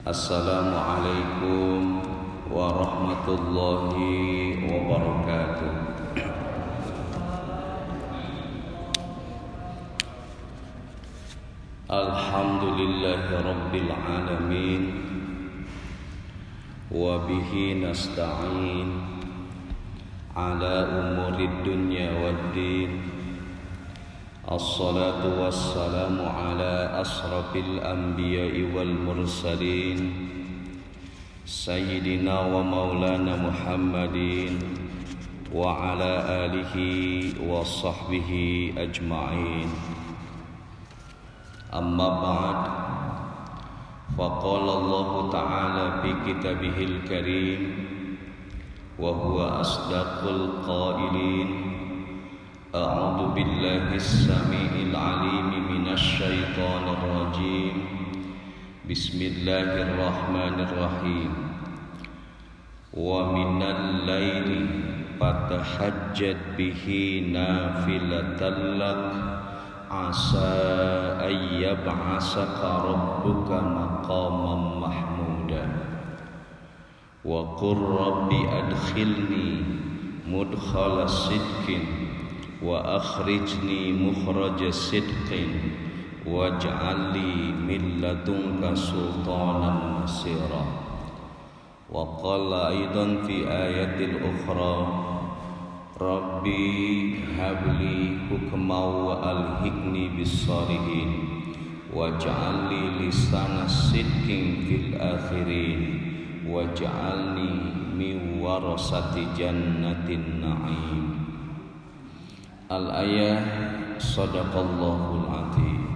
Assalamualaikum warahmatullahi wabarakatuh. Alhamdulillahi rabbil alamin, wa bihi nasta'in ala umurid dunya waddin. Assalatu wassalamu ala asrafil anbiya'i wal mursalin, Sayyidina wa maulana Muhammadin wa ala alihi wa sahbihi ajma'in. Amma ba'd, faqala Allah ta'ala fi kitabihil karim wa huwa asdaqul qailin. A'udzu billahis samii'il 'aliim minasy syaithaanir rajiim. Bismillahirrahmanirrahim. Wa minal laili fatahajjad bihi nafilatan lak asa ayyab'asaka rabbuka maqaman mahmuda. Wa qur rabbi adkhilni mudkhala sidqin wa akhrijni mukhraja sidqin waj'al li min ladunka sultanan nasira. Wa qala aidan fi ayatil ukhra rabbi habli hukma wa alhiqni bis salihin waj'al li lisana sidqin fil akhirin waj'alni min warasati jannatin na'im. Al-ayah, sadaqallahul azim.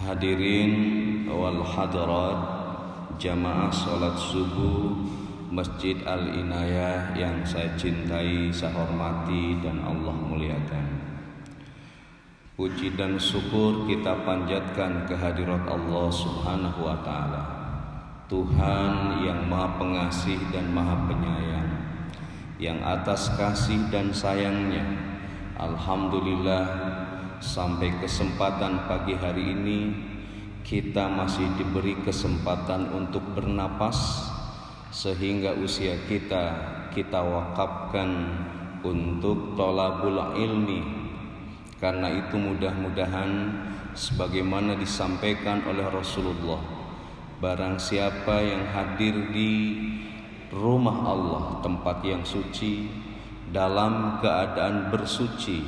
Hadirin wal hadirat jamaah salat subuh Masjid Al-Inayah yang saya cintai, saya hormati dan Allah muliakan. Puji dan syukur kita panjatkan kehadirat Allah Subhanahu wa taala, Tuhan yang Maha Pengasih dan Maha Penyayang, yang atas kasih dan sayangnya, alhamdulillah sampai kesempatan pagi hari ini kita masih diberi kesempatan untuk bernapas, sehingga usia kita wakafkan untuk thalabul ilmi. Karena itu mudah-mudahan sebagaimana disampaikan oleh Rasulullah, barang siapa yang hadir di rumah Allah, tempat yang suci, dalam keadaan bersuci,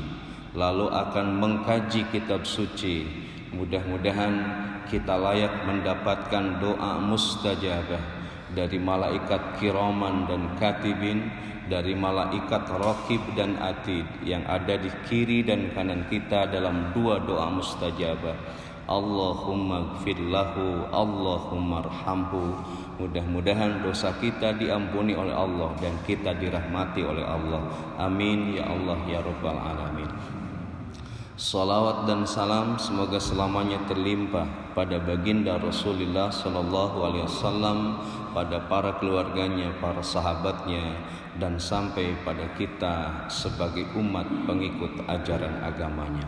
lalu akan mengkaji kitab suci, mudah-mudahan kita layak mendapatkan doa mustajabah dari malaikat kiraman dan katibin, dari malaikat raqib dan atid yang ada di kiri dan kanan kita dalam dua doa mustajabah. Allahumma gfir lahu, Allahumma arhamhu. Mudah-mudahan dosa kita diampuni oleh Allah dan kita dirahmati oleh Allah. Amin ya Allah ya rabbal alamin. Salawat dan salam semoga selamanya terlimpah pada baginda Rasulullah sallallahu alaihi wasallam, pada para keluarganya, para sahabatnya, dan sampai pada kita sebagai umat pengikut ajaran agamanya.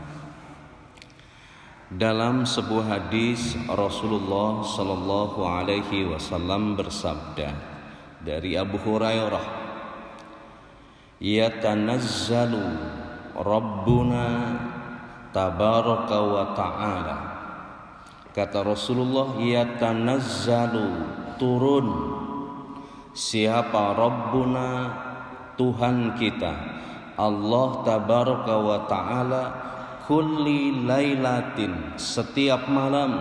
Dalam sebuah hadis Rasulullah sallallahu alaihi wasallam bersabda dari Abu Hurairah, yatanazzalu rabbuna tabaraka wa ta'ala. Kata Rasulullah, yatanazzalu, turun siapa Rabbuna, Tuhan kita, Allah tabaraka wa ta'ala, kulli lailatin, setiap malam,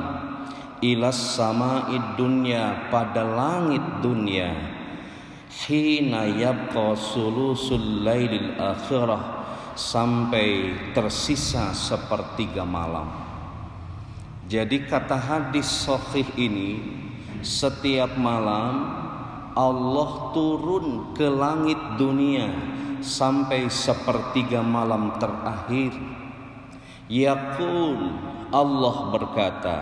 ilas sama'id dunya, pada langit dunia, hina yabqa sulusul lailil akhirah, sampai tersisa sepertiga malam. Jadi kata hadis sahih ini, setiap malam Allah turun ke langit dunia sampai sepertiga malam terakhir. Yaqul, Allah berkata,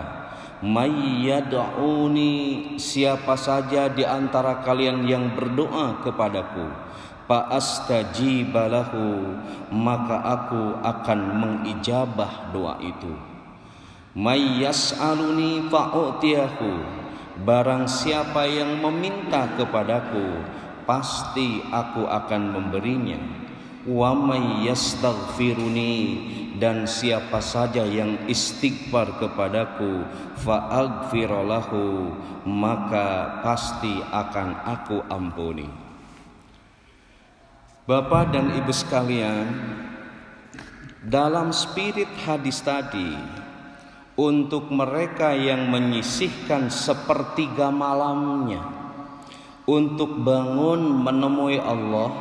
may yad'uni, siapa saja di antara kalian yang berdoa kepadaku, fa astajiba lahu, maka aku akan mengijabah doa itu. May yas'aluni fa'utiyahu, barang siapa yang meminta kepadaku, pasti aku akan memberinya. Wa may yastaghfiruni, dan siapa saja yang istighfar kepadaku, fa'aghfiralahu, maka pasti akan aku ampuni. Bapak dan Ibu sekalian, dalam spirit hadis tadi, untuk mereka yang menyisihkan sepertiga malamnya untuk bangun menemui Allah,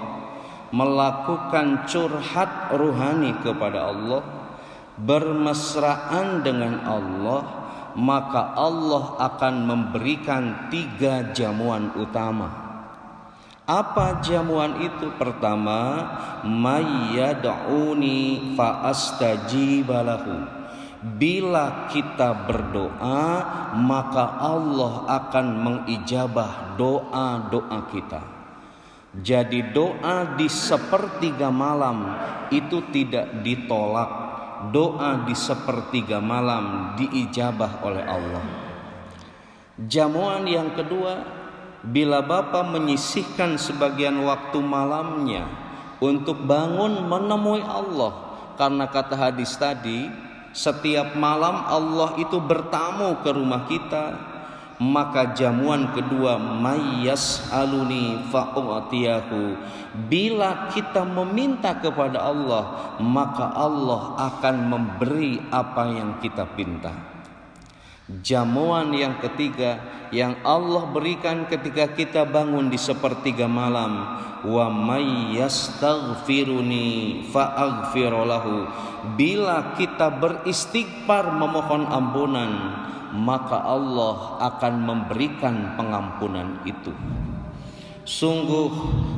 melakukan curhat ruhani kepada Allah, bermesraan dengan Allah, maka Allah akan memberikan 3 jamuan utama. Apa jamuan itu? Pertama, may yad'uni fa astajiba lahu. Bila kita berdoa, maka Allah akan mengijabah doa-doa kita. Jadi doa di sepertiga malam itu tidak ditolak. Doa di sepertiga malam diijabah oleh Allah. Jamuan yang kedua, bila Bapak menyisihkan sebagian waktu malamnya untuk bangun menemui Allah, karena kata hadis tadi, setiap malam Allah itu bertamu ke rumah kita, maka jamuan kedua, may yas'aluni fa'utiyahu, bila kita meminta kepada Allah, maka Allah akan memberi apa yang kita pinta. Jamuan yang ketiga yang Allah berikan ketika kita bangun di sepertiga malam, wa may yastaghfiruni fa'aghfiralahu, bila kita beristighfar memohon ampunan, maka Allah akan memberikan pengampunan itu. Sungguh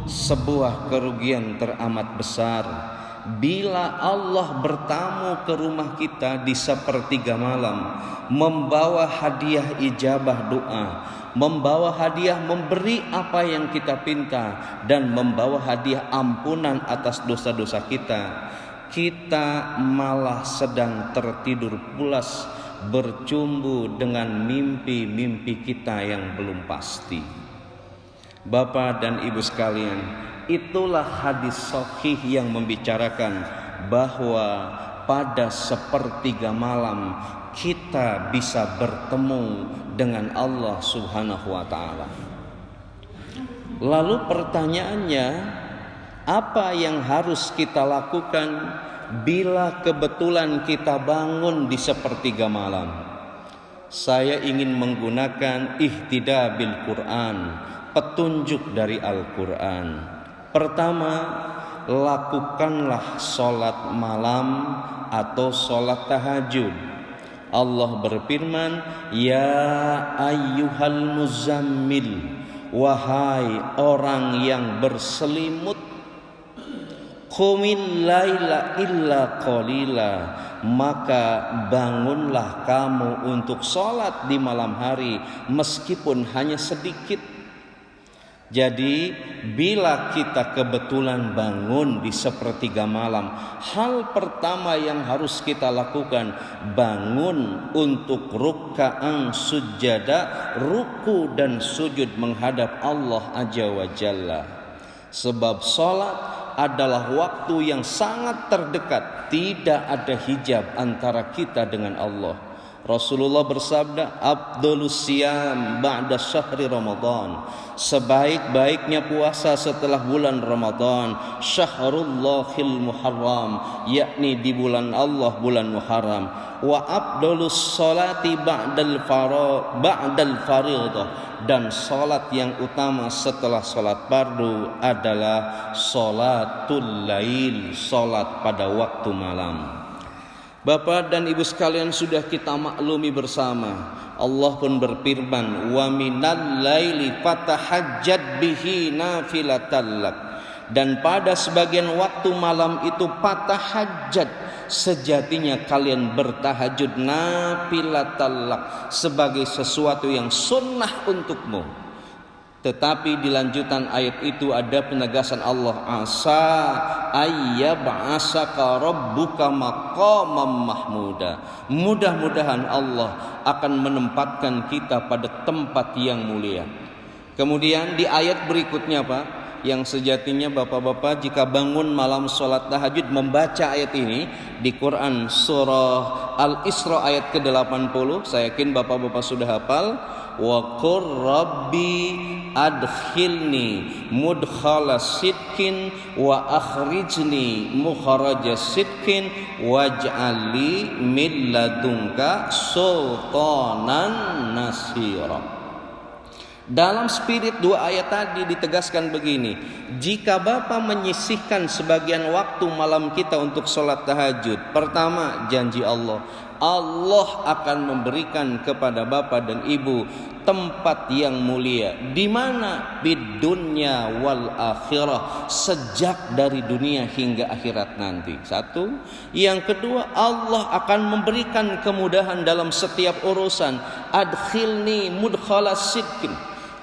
sebuah kerugian teramat besar bila Allah bertamu ke rumah kita di sepertiga malam, membawa hadiah ijabah doa, membawa hadiah memberi apa yang kita pinta, dan membawa hadiah ampunan atas dosa-dosa kita. Kita malah sedang tertidur pulas, bercumbu dengan mimpi-mimpi kita yang belum pasti. Bapak dan Ibu sekalian, itulah hadis sahih yang membicarakan bahwa pada sepertiga malam kita bisa bertemu dengan Allah Subhanahu wa ta'ala. Lalu pertanyaannya, apa yang harus kita lakukan bila kebetulan kita bangun di sepertiga malam? Saya ingin menggunakan ihtida bil Quran, petunjuk dari Al-Quran. Pertama, lakukanlah sholat malam atau sholat tahajud. Allah berfirman, ya ayyuhal muzammil, wahai orang yang berselimut, qumil laila illa qalila, maka bangunlah kamu untuk sholat di malam hari meskipun hanya sedikit. Jadi bila kita kebetulan bangun di sepertiga malam, hal pertama yang harus kita lakukan, bangun untuk ruka'an sujada, ruku dan sujud menghadap Allah Azza wa Jalla. Sebab salat adalah waktu yang sangat terdekat, tidak ada hijab antara kita dengan Allah. Rasulullah bersabda, Abdulus siyam ba'da syahri Ramadan, sebaik-baiknya puasa setelah bulan Ramadan, Syahrullahil Muharram, yakni di bulan Allah, bulan Muharram. Wa abdulus salati ba'dal faridah, dan salat yang utama setelah salat fardu adalah salatul lail, salat pada waktu malam. Bapak dan Ibu sekalian, sudah kita maklumi bersama, Allah pun berfirman, wa minal laili fatahajjad bihi nafilatan lak, dan pada sebagian waktu malam itu fatahajjad, sejatinya kalian bertahajud nafilatan lak, sebagai sesuatu yang sunnah untukmu. Tetapi di lanjutan ayat itu ada penegasan Allah, asa ayyab'asaka rabbuka maqaman mahmuda. Mudah-mudahan Allah akan menempatkan kita pada tempat yang mulia. Kemudian di ayat berikutnya Pak, yang sejatinya bapak-bapak jika bangun malam sholat tahajud membaca ayat ini di Quran surah Al-Isra ayat ke-80, saya yakin bapak-bapak sudah hafal. Wa qur rabbi adkhilni mudkhala sidqin wa akhrijni mukhraja sidqin waj'alli min ladunka sultanan nasira. Dalam spirit dua ayat tadi ditegaskan begini, jika Bapak menyisihkan sebagian waktu malam kita untuk sholat tahajud, pertama janji Allah akan memberikan kepada Bapak dan Ibu tempat yang mulia. Di mana? Bid dunya wal akhirah, sejak dari dunia hingga akhirat nanti. Satu. Yang kedua, Allah akan memberikan kemudahan dalam setiap urusan. Adkhilni mudkhala sidqin.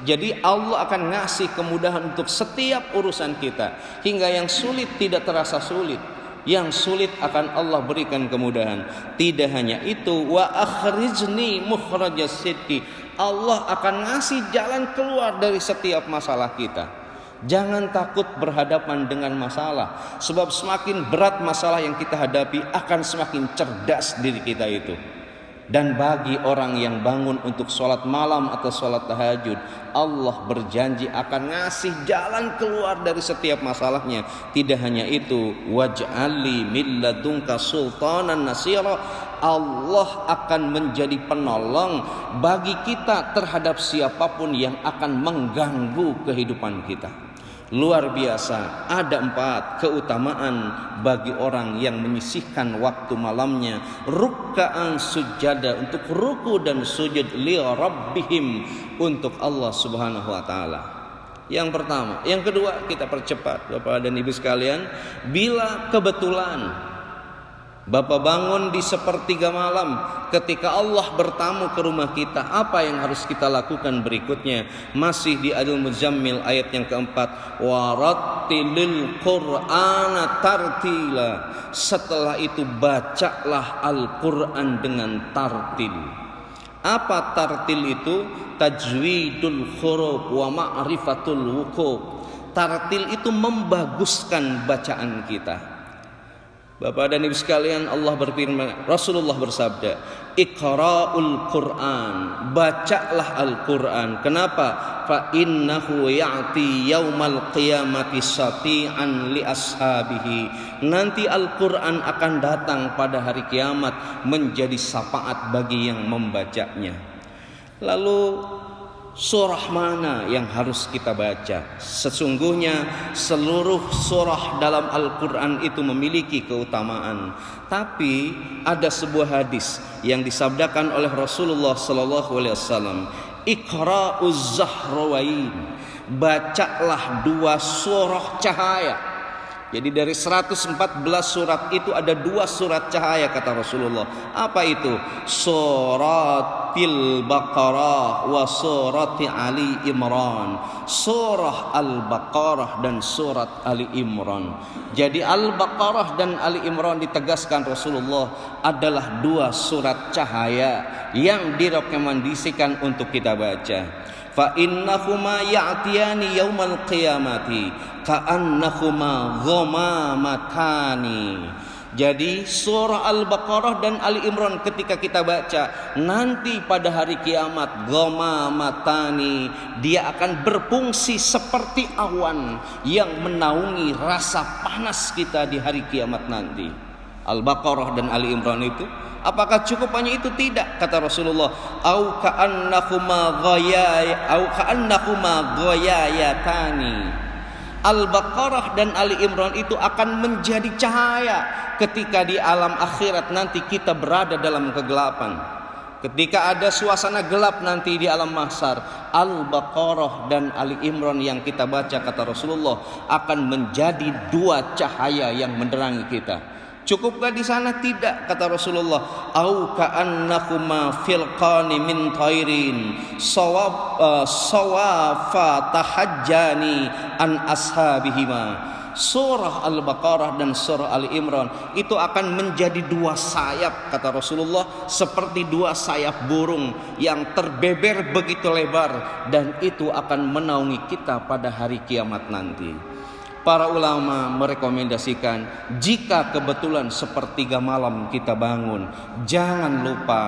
Jadi Allah akan ngasih kemudahan untuk setiap urusan kita, hingga yang sulit tidak terasa sulit, yang sulit akan Allah berikan kemudahan. Tidak hanya itu, wa akhrijni mukhraja sidqi, Allah akan ngasih jalan keluar dari setiap masalah kita. Jangan takut berhadapan dengan masalah, sebab semakin berat masalah yang kita hadapi akan semakin cerdas diri kita itu. Dan bagi orang yang bangun untuk sholat malam atau sholat tahajud, Allah berjanji akan ngasih jalan keluar dari setiap masalahnya. Tidak hanya itu, waj'alli min ladunka sultanan nasira, Allah akan menjadi penolong bagi kita terhadap siapapun yang akan mengganggu kehidupan kita. Luar biasa, ada 4 keutamaan bagi orang yang menyisihkan waktu malamnya ruk'an sujada, untuk ruku dan sujud li rabbihim, untuk Allah Subhanahu wa taala. Yang pertama, yang kedua kita percepat Bapak dan Ibu sekalian, bila kebetulan Bapak bangun di sepertiga malam ketika Allah bertamu ke rumah kita, apa yang harus kita lakukan berikutnya? Masih di Al-Muzammil ayat yang keempat, warattilil qur'ana tartila. Setelah itu bacalah Al-Quran dengan tartil. Apa tartil itu? Tajwidul huruf wa ma'rifatul wuquf. Tartil itu membaguskan bacaan kita. Bapak dan Ibu sekalian, Allah berfirman, Rasulullah bersabda, Iqra'ul Qur'an, bacalah Al-Quran. Kenapa? Fa innahu ya'ti yaumal qiyamati sati'an li ashabihi. Nanti Al-Quran akan datang pada hari kiamat menjadi syafaat bagi yang membacanya. Lalu surah mana yang harus kita baca? Sesungguhnya seluruh surah dalam Al-Quran itu memiliki keutamaan. Tapi ada sebuah hadis yang disabdakan oleh Rasulullah SAW, Iqra'uz Zahrawain, bacalah 2 surah cahaya. Jadi dari 114 surat itu ada 2 surat cahaya kata Rasulullah. Apa itu? Suratil Baqarah wa surati Ali Imran. Surah Al-Baqarah dan surat Ali Imran. Jadi Al-Baqarah dan Ali Imran ditegaskan Rasulullah adalah 2 surat cahaya yang direkomendasikan untuk kita baca. Fa innahuma ya'tiyani yaumal qiyamati ka'annahuma ghamamatani. Jadi surah Al-Baqarah dan Ali Imran ketika kita baca nanti pada hari kiamat, ghamamatani, dia akan berfungsi seperti awan yang menaungi rasa panas kita di hari kiamat nanti. Al-Baqarah dan Ali Imran itu, apakah cukup hanya itu? Tidak, kata Rasulullah. Au ka'annahuma ghayayatani. Al-Baqarah dan Ali Imran itu akan menjadi cahaya ketika di alam akhirat nanti kita berada dalam kegelapan. Ketika ada suasana gelap nanti di alam mahsyar, Al-Baqarah dan Ali Imran yang kita baca kata Rasulullah akan menjadi 2 cahaya yang menerangi kita. Cukupkah di sana? Tidak, kata Rasulullah. Au ka'annahuma filqani min tairin sawafa tahajjani an ashabihima. Surah Al-Baqarah dan surah Ali Imran itu akan menjadi dua sayap, kata Rasulullah, seperti dua sayap burung yang terbeber begitu lebar, dan itu akan menaungi kita pada hari kiamat nanti. Para ulama merekomendasikan jika kebetulan sepertiga malam kita bangun, jangan lupa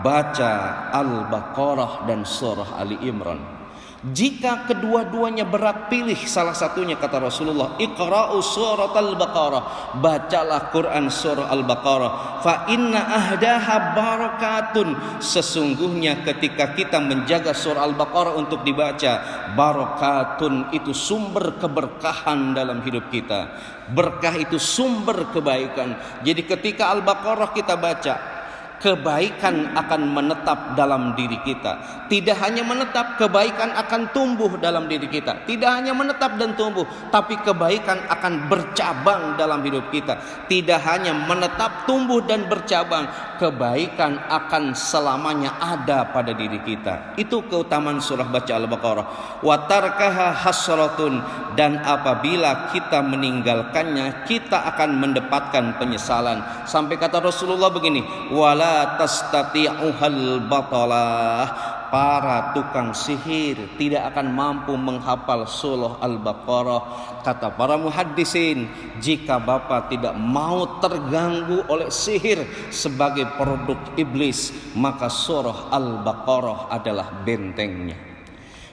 baca Al-Baqarah dan surah Ali Imran. Jika kedua-duanya berat, pilih salah satunya, kata Rasulullah, Iqra'u surat Al-Baqarah, bacalah Quran surah Al-Baqarah. Fa inna ahdaha barakatun, sesungguhnya ketika kita menjaga surah Al-Baqarah untuk dibaca, barakatun itu sumber keberkahan dalam hidup kita. Berkah itu sumber kebaikan. Jadi ketika Al-Baqarah kita baca, kebaikan akan menetap dalam diri kita. Tidak hanya menetap, kebaikan akan tumbuh dalam diri kita. Tidak hanya menetap dan tumbuh, tapi kebaikan akan bercabang dalam hidup kita. Tidak hanya menetap, tumbuh dan bercabang, kebaikan akan selamanya ada pada diri kita. Itu keutamaan surah baca Al-Baqarah. Wa tarkaha hasratun, dan apabila kita meninggalkannya, kita akan mendapatkan penyesalan. Sampai kata Rasulullah begini, wala tastati'uhal batalah, para tukang sihir tidak akan mampu menghafal surah Al-Baqarah. Kata para muhaddisin, jika Bapak tidak mau terganggu oleh sihir sebagai produk iblis, maka surah Al-Baqarah adalah bentengnya.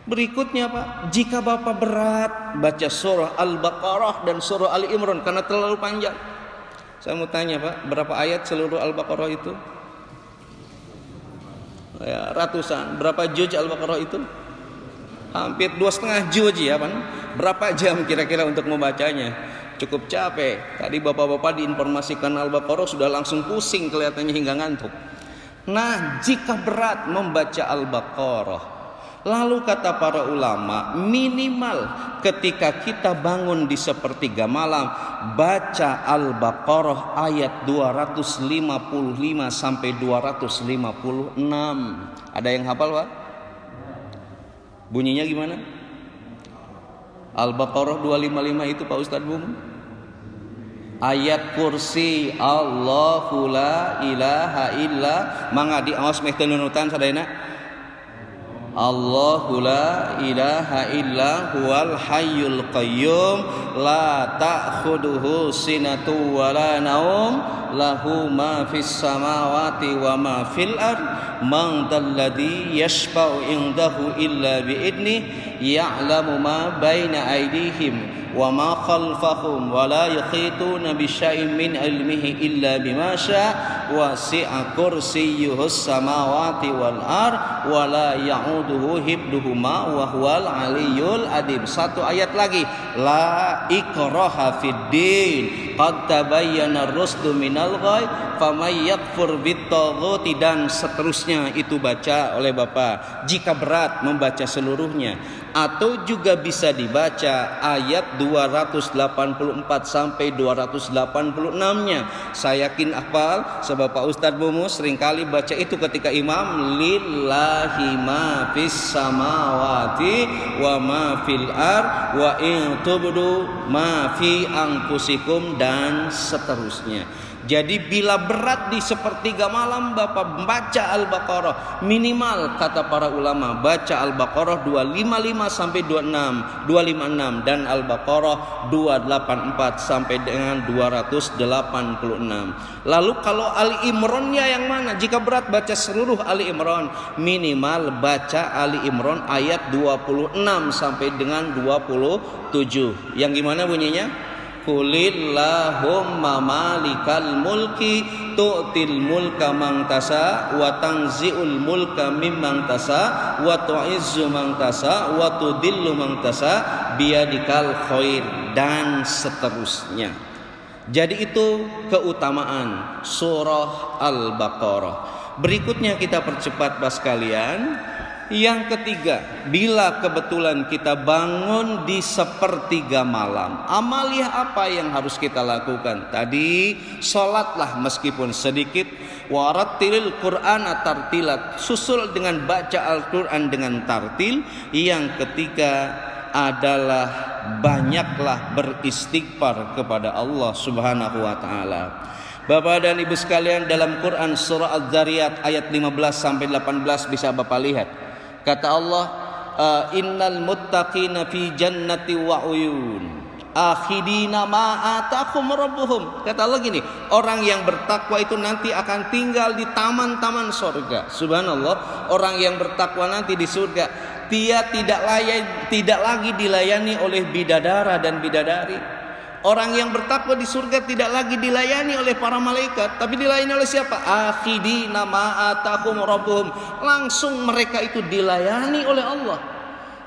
Berikutnya Pak, jika Bapak berat baca surah Al-Baqarah dan surah Ali Imran karena terlalu panjang, saya mau tanya Pak, berapa ayat seluruh Al-Baqarah itu? Ya, ratusan. Berapa juz Al-Baqarah itu? Hampir 2,5 juz ya Pak. Berapa jam kira-kira untuk membacanya? Cukup capek. Tadi bapak-bapak diinformasikan Al-Baqarah sudah langsung pusing kelihatannya hingga ngantuk. Nah, jika berat membaca Al-Baqarah, lalu kata para ulama, minimal ketika kita bangun di sepertiga malam, baca Al-Baqarah ayat 255 sampai 256. Ada yang hafal Pak? Bunyinya gimana? Al-Baqarah 255 itu Pak Ustadz Bung. Ayat kursi Allahu la ilaha illa, mangga diawas meh teu nunutan sadayana. Allahu la ilaha illa huwal hayyul qayyum la ta'khuduhu sinatu wa la naum lahu ma fis samawati wa ma fil ard man dalladhi yashfa'u indahu illa bi idni ya'lamu ma baina aydihim wa ma khalfahum wa la yuhituna bi syai'in min ilmihi illa bima syaa' wasi'a kursiyyuhus samawati wal ard wa la ya'uduhu hibduhuma wa huwal aliyyul adim. Satu ayat lagi, la ikraha fid din qad tabayyana ar-rusdu minal ghayy faman yakfur bit-taghuti, dan seterusnya itu baca oleh Bapak jika berat membaca seluruhnya, atau juga bisa dibaca ayat 284 sampai 286-nya. Saya yakin hafal sebab Pak Ustadz Mumu seringkali baca itu ketika imam, lillahi ma fis samawati wa ma fil ard wa in tubdu ma fi anfusikum, dan seterusnya. Jadi bila berat di sepertiga malam Bapak baca Al-Baqarah, minimal kata para ulama baca Al-Baqarah 255 sampai 256 dan Al-Baqarah 284 sampai dengan 286. Lalu kalau Ali Imrannya yang mana? Jika berat baca seluruh Ali Imran, minimal baca Ali Imran ayat 26 sampai dengan 27. Yang gimana bunyinya? Qulillahumma malikal mulki tu'til mulka man tasa wa tanzi'ul mulka mimman tasa wa tu'izzu man tasa wa tudillu man tasa biyadikal khair, dan seterusnya. Jadi itu keutamaan surah Al-Baqarah. Berikutnya kita percepat Bapak sekalian. Yang ketiga, bila kebetulan kita bangun di sepertiga malam, amaliah apa yang harus kita lakukan? Tadi, sholatlah meskipun sedikit. Warattilil Qur'ana tartilat, susul dengan baca Al-Quran dengan tartil. Yang ketiga adalah banyaklah beristighfar kepada Allah Subhanahu wa taala. Bapak dan Ibu sekalian, dalam Quran surah Az-Zariyat ayat 15 sampai 18 bisa Bapak lihat. Kata Allah, innal muttaqina fi jannati wa uyun akhidina ma atakum rabbuhum. Kata Allah gini, orang yang bertakwa itu nanti akan tinggal di taman-taman surga. Subhanallah, orang yang bertakwa nanti di surga, dia tidak lagi dilayani oleh bidadara dan bidadari. Orang yang bertakwa di surga tidak lagi dilayani oleh para malaikat, tapi dilayani oleh siapa? Akhidina ma atakum rabbuhum. Langsung mereka itu dilayani oleh Allah.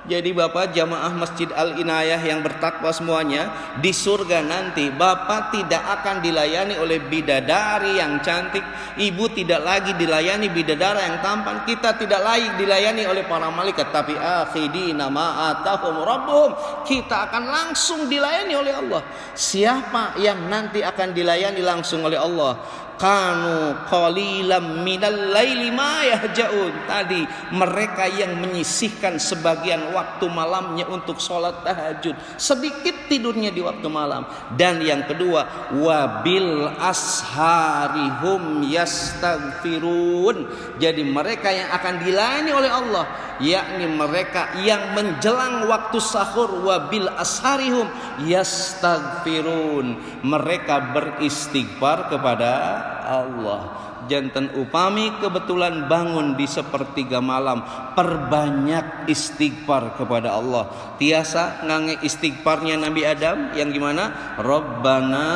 Jadi Bapak jamaah Masjid Al-Inayah yang bertakwa semuanya, di surga nanti Bapak tidak akan dilayani oleh bidadari yang cantik, Ibu tidak lagi dilayani bidadara yang tampan, kita tidak lagi dilayani oleh para malaikat, tapi akhidina ma atahum rabbuhum, kita akan langsung dilayani oleh Allah. Siapa yang nanti akan dilayani langsung oleh Allah? Kanu qalilam minal laili ma yahjaun. Tadi mereka yang menyisihkan sebagian waktu malamnya untuk sholat tahajud, sedikit tidurnya di waktu malam. Dan yang kedua, wabil asharihum yastaghfirun. Jadi mereka yang akan dilayani oleh Allah, yakni mereka yang menjelang waktu sahur, wabil asharihum yastaghfirun, mereka beristighfar kepada Allah. Janten upami kebetulan bangun di sepertiga malam, perbanyak istighfar kepada Allah. Tiasa ngange istighfarnya Nabi Adam yang gimana? Rabbana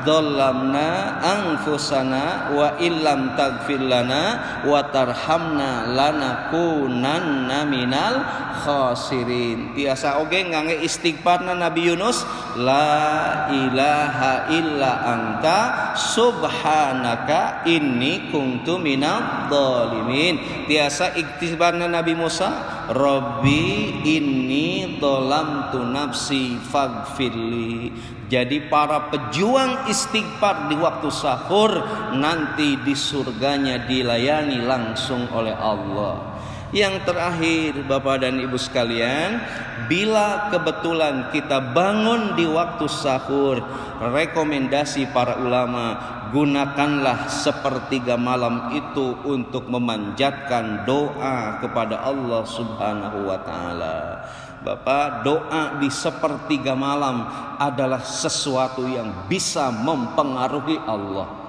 dzalamna anfusana wa illam taghfir lana wa tarhamna lanakunanna minal khasirin. Tiasa oge ngange istighfarna Nabi Yunus, la ilaha illa anta subhanaka inni kuntu minadh dhalimin. Tiasa istighfarna Nabi Musa, Rabbi inni dzalamtu nafsi faghfirli. Jadi para pejuang istighfar di waktu sahur nanti di surganya dilayani langsung oleh Allah. Yang terakhir Bapak dan Ibu sekalian, bila kebetulan kita bangun di waktu sahur, rekomendasi para ulama, gunakanlah sepertiga malam itu untuk memanjatkan doa kepada Allah Subhanahu wa taala. Bapak, doa di sepertiga malam adalah sesuatu yang bisa mempengaruhi Allah.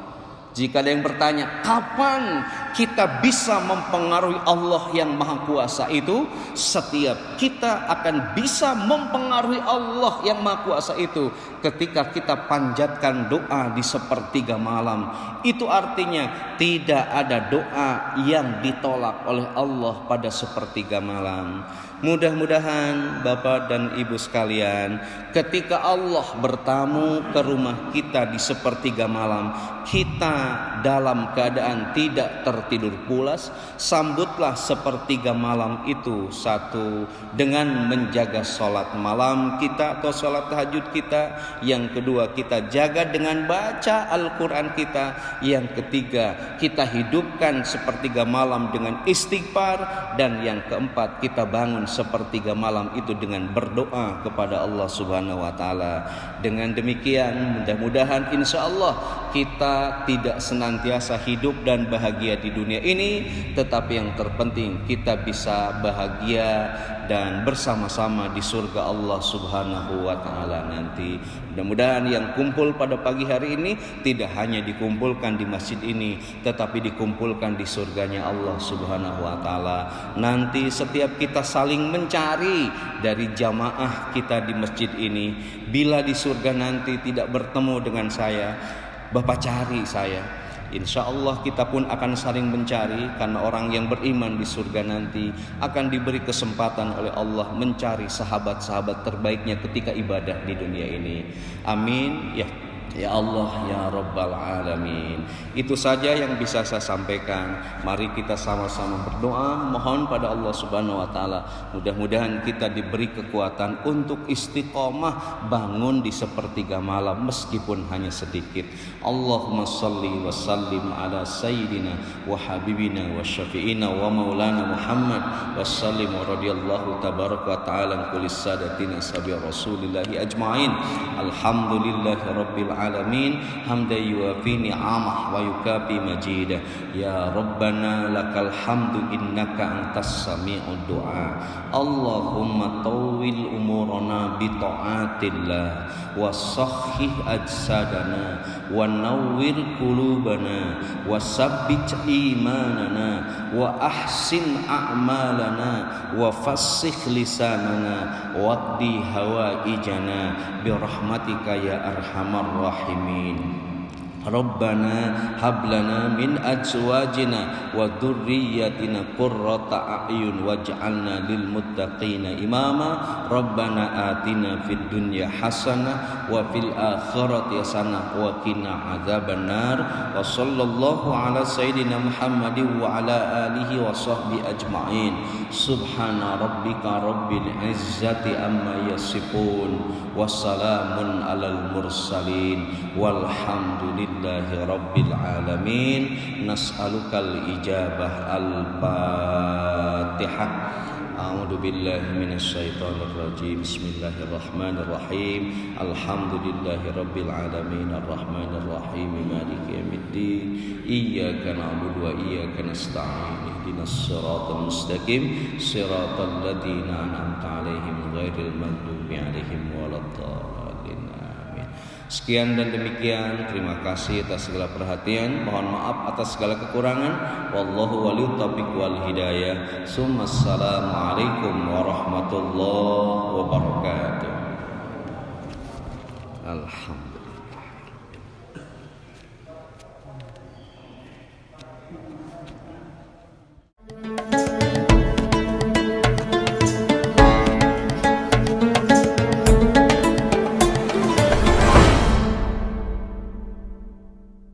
Jika ada yang bertanya, kapan kita bisa mempengaruhi Allah yang Maha Kuasa itu? Setiap kita akan bisa mempengaruhi Allah yang Maha Kuasa itu ketika kita panjatkan doa di sepertiga malam. Itu artinya tidak ada doa yang ditolak oleh Allah pada sepertiga malam. Mudah-mudahan Bapak dan Ibu sekalian, ketika Allah bertamu ke rumah kita di sepertiga malam, kita dalam keadaan tidak tertidur pulas, sambutlah sepertiga malam itu, satu, dengan menjaga sholat malam kita atau sholat tahajud kita. Yang kedua, kita jaga dengan baca Al-Quran kita. Yang ketiga, kita hidupkan sepertiga malam dengan istighfar. Dan yang keempat, kita bangun sepertiga malam itu dengan berdoa kepada Allah Subhanahu wa taala. Dengan demikian, mudah-mudahan insya Allah kita tidak senantiasa hidup dan bahagia di dunia ini, tetapi yang terpenting kita bisa bahagia dan bersama-sama di surga Allah Subhanahu wa taala nanti. Mudah-mudahan yang kumpul pada pagi hari ini tidak hanya dikumpulkan di masjid ini, tetapi dikumpulkan di surganya Allah Subhanahu wa taala. Nanti setiap kita saling mencari dari jamaah kita di masjid ini. Bila di surga nanti tidak bertemu dengan saya, Bapak cari saya. Insya Allah kita pun akan saling mencari, karena orang yang beriman di surga nanti akan diberi kesempatan oleh Allah mencari sahabat-sahabat terbaiknya ketika ibadah di dunia ini. Amin. Ya, Ya Allah, ya Rabbal Alamin. Itu saja yang bisa saya sampaikan. Mari kita sama-sama berdoa, mohon pada Allah Subhanahu wa Ta'ala, mudah-mudahan kita diberi kekuatan untuk istiqomah bangun di sepertiga malam meskipun hanya sedikit. Allahumma salli wa sallim ala sayyidina wa habibina wa syafi'ina wa maulana Muhammad wa sallim wa radiyallahu tabaraka wa ta'ala kulli sadatina sabi rasulillahi ajma'in. Alhamdulillahi rabbil alamin hamdan yuwafi ni'amah wa yukafi majidah. Ya Rabbana lakal hamdu innaka antas sami'ud du'a. Allahumma tawwil umurana bi ta'atillah wa sahhih ajsadana wa nawwir qulubana wa sabbit imanana wa ahsin a'malana wa fassih lisanana waqdi hawaijana bi rahmatika ya arhamar rahimin. Rabbana hablana min azwajina wa dhurriyyatina qurrata a'yun waj'alna lil muttaqina imama. Rabbana atina fid dunya hasanah wa fil akhirati hasanah wa qina adzabannar. Wa sallallahu ala sayyidina Muhammadin wa ala alihi wa sahbihi ajma'in. Subhana rabbika rabbil izzati amma yasifun wa salamun alal mursalin walhamdulillah Rabbil alamin. Nas'alukal ijabah. Al-Fatihah. A'udzu billahi minasyaitonir rajim. Bismillahirrahmanirrahim. Alhamdulillahi rabbil alamin arrahmanir rahim maliki yaumiddin. Iyyaka na'budu wa iyyaka nasta'in. Ihdinas siratal mustaqim siratal ladzina an'amta 'alaihim ghairil maghdubi 'alaihim waladdallin. Sekian dan demikian. Terima kasih atas segala perhatian. Mohon maaf atas segala kekurangan. Wallahu waliyut taufiq wal hidayah. Assalamualaikum warahmatullahi wabarakatuh. Alhamdulillah.